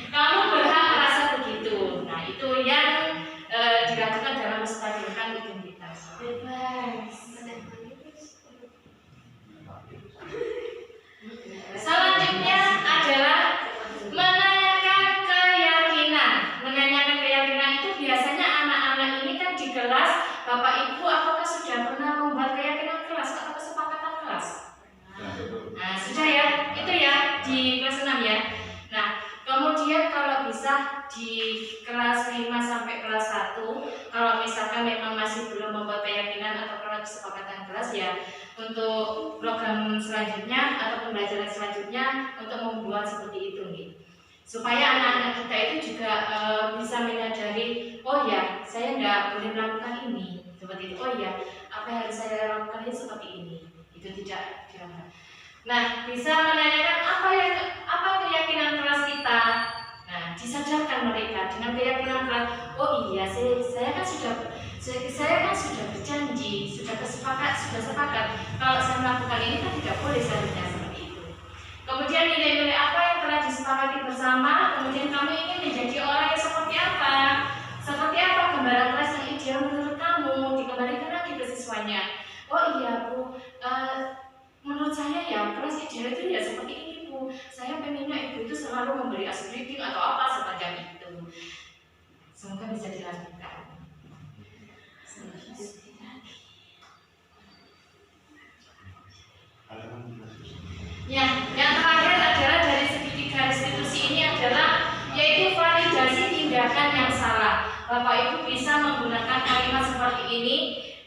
Kamu berhak merasa begitu. Nah itu yang dilakukan dalam menstabilkan identitas. Bebas. Selanjutnya adalah menanyakan keyakinan. Menanyakan keyakinan itu biasanya anak-anak ini kan di kelas, Bapak Ibu apakah sudah pernah membuat keyakinan kelas atau kesepakatan kelas? Nah sudah ya, itu ya di kelas 6 ya. Nah kemudian kalau bisa di kelas 5 sampai kelas 1, kalau misalkan memang masih belum membuat keyakinan atau kesepakatan kelas ya, untuk program selanjutnya atau pembelajaran selanjutnya untuk membuat seperti itu nih, supaya anak-anak kita itu juga bisa menyadari, oh ya saya nggak boleh melakukan ini seperti itu, oh ya apa yang harus saya lakukan ini seperti ini, itu tidak dilakukan. Nah bisa menanyakan apa keyakinan kelas kita. Nah disadarkan mereka dengan keyakinan kelas, oh iya saya kan sudah berjanji, sudah sepakat kalau saya melakukan ini kan tidak boleh seharusnya seperti itu. Kemudian nilai-nilai apa yang telah disepakati bersama, kemudian kamu ingin menjadi orang yang seperti apa? Seperti apa gambaran kelas yang ideal menurut kamu? Dikembalikan lagi ke siswanya. Oh iya Bu, menurut saya ya kelas ideal itu ya seperti ini Bu. Saya pengennya Ibu itu selalu memberi asyik reading atau apa semacam itu. Semoga bisa dilanjutkan. Ya, yang terakhir adalah dari segitiga restitusi ini adalah yaitu validasi tindakan yang salah. Bapak Ibu bisa menggunakan kalimat seperti ini,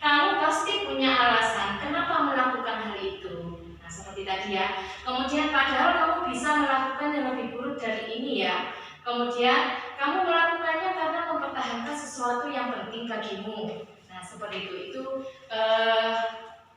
kamu pasti punya alasan kenapa melakukan hal itu. Nah seperti tadi ya. Kemudian padahal kamu bisa melakukan yang lebih buruk dari ini ya. Kemudian kamu melakukannya karena mempertahankan sesuatu yang penting bagimu. Nah seperti itu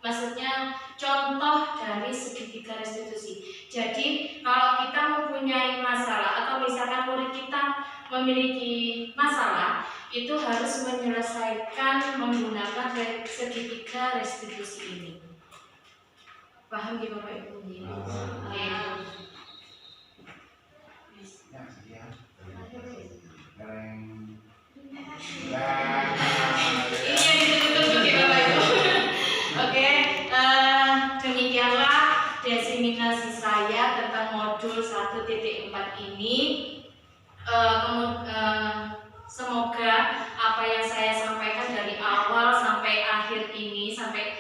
maksudnya contoh dari segitiga restitusi. Jadi kalau kita mempunyai masalah atau misalkan murid kita memiliki masalah, itu harus menyelesaikan menggunakan segitiga restitusi ini. Paham ya Bapak Ibu? Demikianlah desiminasi saya tentang modul 1.4 ini. Semoga apa yang saya sampaikan dari awal sampai akhir ini, sampai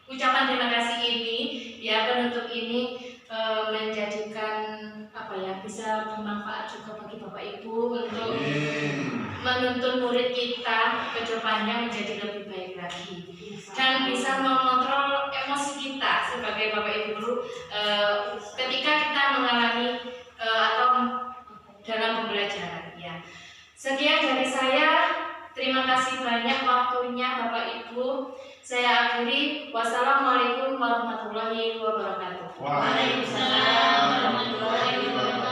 ucapan terima kasih ini ya, penutup ini menjadikan bisa bermanfaat juga bagi Bapak Ibu untuk menuntun murid kita ke depannya menjadi lebih baik lagi dan bisa mengontrol emosi kita sebagai Bapak Ibu ketika kita mengalami atau dalam pembelajaran ya. Sekian dari saya, terima kasih banyak waktunya Bapak Ibu. Saya akhiri, wassalamualaikum warahmatullahi wabarakatuh. Waalaikumsalam warahmatullahi wabarakatuh.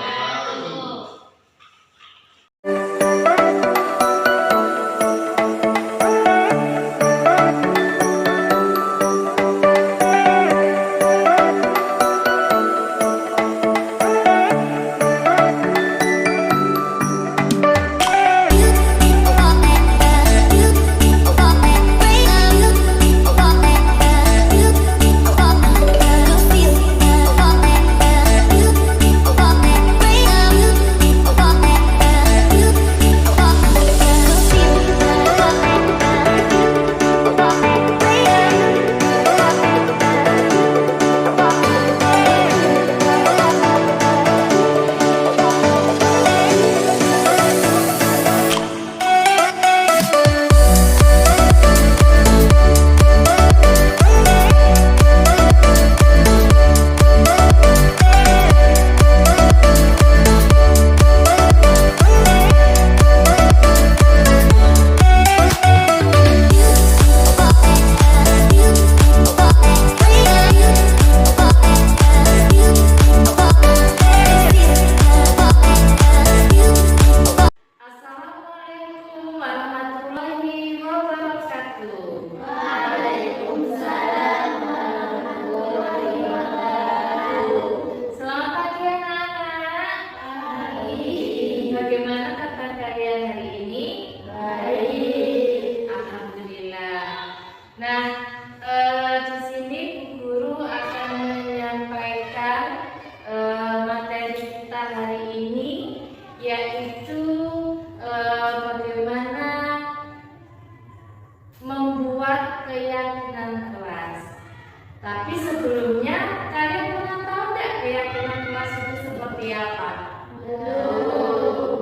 keyakinan kelas itu seperti apa?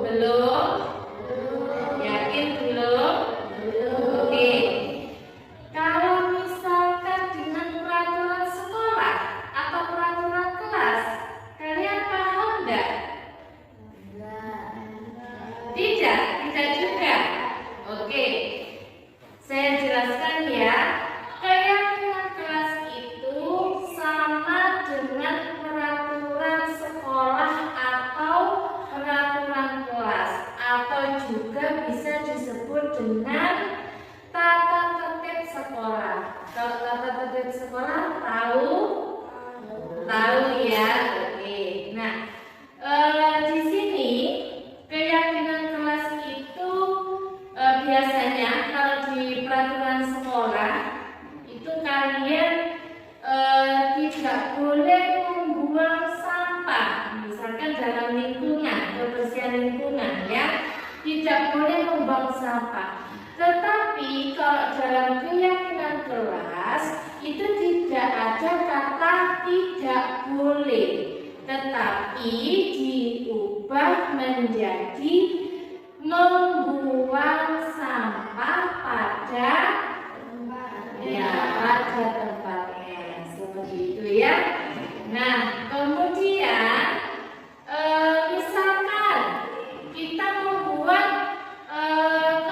Belum? Yakin belum? Oke. Kalau misalkan dengan peraturan sekolah atau peraturan kelas, kalian paham enggak? Tidak juga. Oke. Saya jelaskan ya. Keyakinan kelas itu sama dengan peraturan sekolah atau peraturan kelas, atau juga bisa disebut dengan tata tertib sekolah. Kalau tata tertib sekolah tahu ya. Oke. Nah, di sini keyakinan kelas itu biasanya kalau di peraturan sekolah itu kalian tidak boleh membuang sampah, misalkan dalam lingkungan, kebersihan lingkungan ya, tidak boleh membuang sampah. Tetapi kalau dalam keyakinan kelas itu tidak ada kata tidak boleh, tetapi diubah menjadi membuang sampah pada tempatnya, seperti itu ya. Nah, kemudian misalkan kita membuat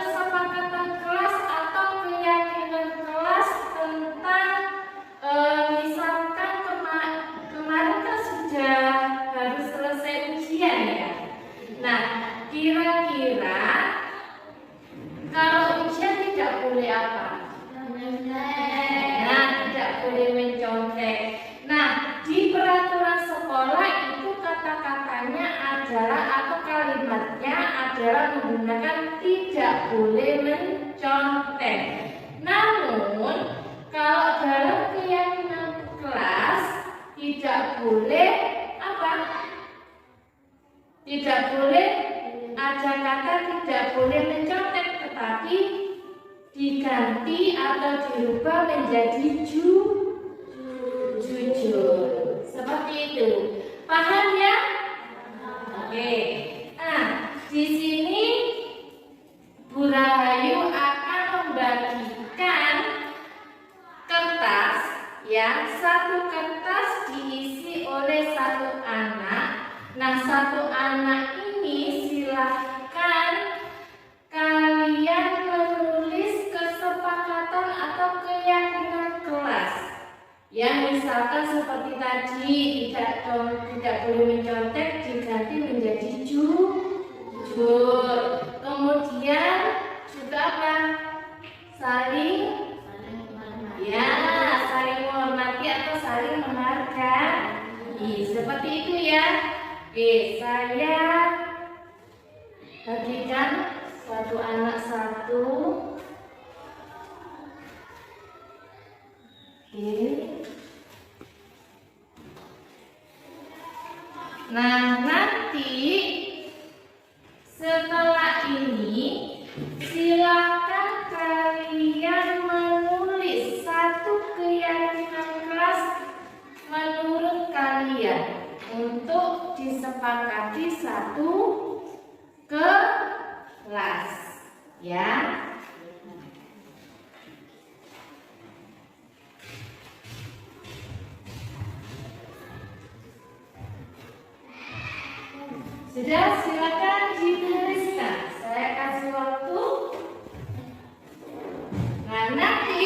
kesepakatan kelas atau keyakinan kelas tentang misalkan kemarin kan sudah harus selesai ujian ya. Nah, kira-kira kalau ujian tidak boleh apa? Nah, tidak boleh mencontek. Nah, di peraturan sekolah itu kata-katanya adalah atau kalimatnya adalah menggunakan tidak boleh mencontek. Namun, kalau dalam keyakinan kelas tidak boleh apa? Tidak boleh ada kata tidak boleh mencontek, tetapi diganti atau dirubah menjadi jujur. Seperti itu. Paham ya? Oke. Nah, di sini Bu Rahayu akan membagikan kertas ya. Satu kertas diisi oleh satu anak. Nah, satu anak ini silahkan kalian menulis kesepakatan atau keyakinan kelas. Ya, misalkan seperti tadi tidak boleh mencontek diganti menjadi jujur. Kemudian juga apa? Saling menghormati atau saling menghargai. Seperti itu ya. Oke, saya bagikan satu anak satu. Oke. Nah, nanti setelah ini silakan kalian menulis satu keyakinan kelas menurut kalian untuk disepakati satu kelas ya. Sudah, silakan dituliskan. Saya kasih waktu. Nah, nanti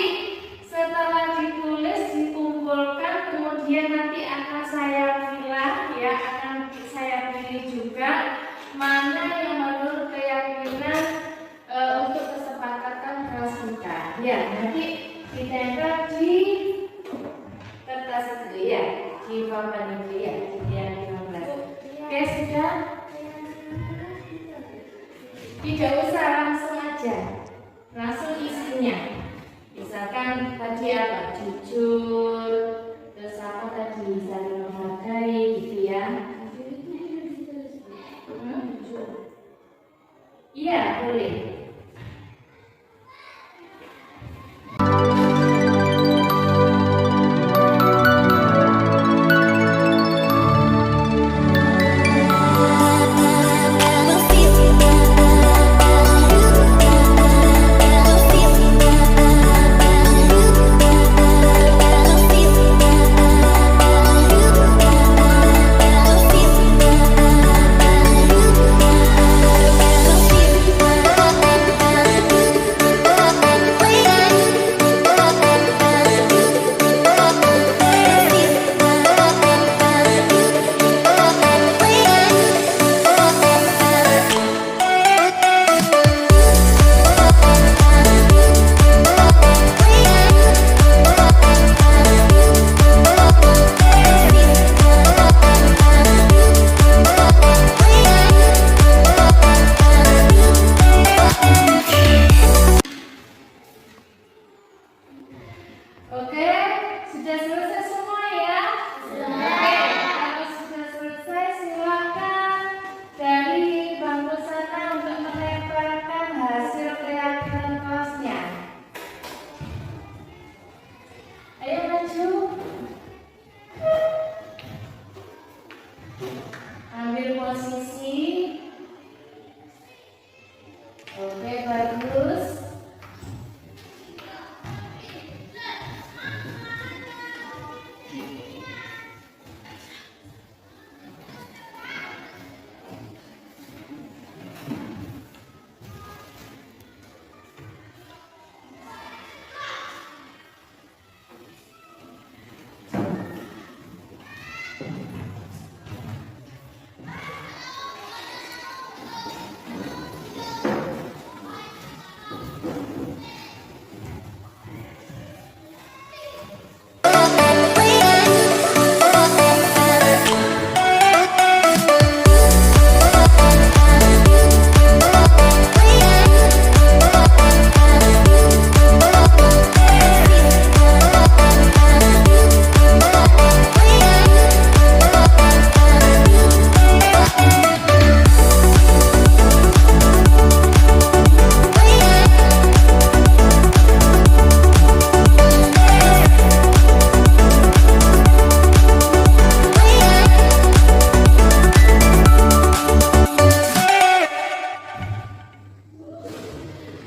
setelah ditulis, dikumpulkan, kemudian nanti akan saya pilih ya, akan saya pilih juga mana yang menurut keyakinan untuk kesepakatan kelas kita. Ya, nanti ditempel di kertas itu ya, di papan itu ya, di yang 15. Oke, sudah. Tidak usah langsung aja, langsung isinya. Misalkan tadi apa? Jujur, terus apa tadi? Saling menghargai gitu ya. Iya, boleh. posisi. Oke, bagus.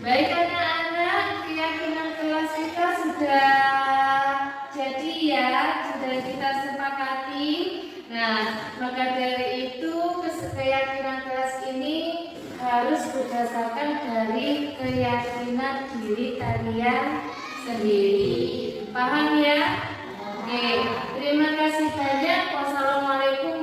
Baik anak-anak, keyakinan kelas kita sudah jadi ya, sudah kita sepakati. Nah, maka dari itu keyakinan kelas ini harus berdasarkan dari keyakinan diri kalian sendiri. Paham ya? Oke, terima kasih banyak. Wassalamualaikum